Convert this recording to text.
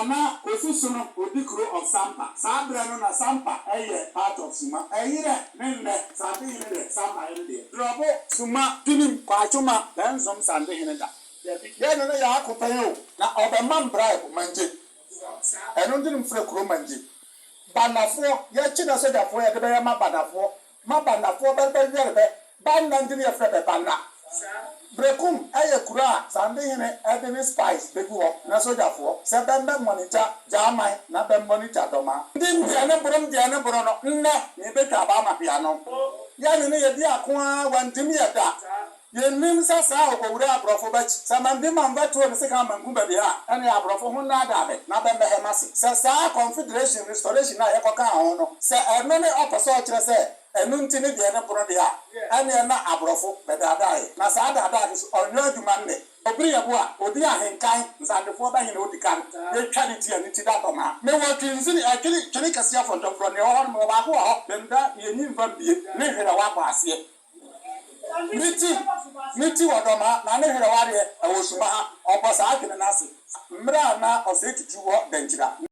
Nana Osusuno Odikro of Sampa. Sabrano na Sampa, part of Suma. Nene, Sabi in the Sampa in there. Drobo, Suma, Tinim, Pachuma, then some Sunday in the Then I could pay you. Now, of a man bribe, Manje. And on didn't freak Romanji. Banafo, Yachina said that for the Bayama Banafo, Mabanafo, Bandan of Fred Banda. Brekum, Ayakura, Sunday in a spice, the go, Nasoja for, Sabanda monitor, Jamai, Nabem monitor doma. Dim Diana Bruno, Nebeta Bama piano. Yanni, Diaqua, one Timia da. Ye name Sasa, Ura Brofobach, Samandima, Vatu, and Second Mangubia, and Abrofona Dabe, Nabemba Hemasi. Sasa, Confederation, Restoration, Epoca, Sir, and many opposite say. And Nuntini Diana Prodia, and Yana Abrofo, but I die. Nasada is on your Monday. Obriabua, Odia Henkai, Zandafoba in Odican, the charity and Itidama. No one can see actually Chanikasia from the front your own Mobahua, then that you need from the Neherawapas yet. Miti Wadoma, Nana Suma, or Pasaki and Nasi. Mrana or 32 Benjira.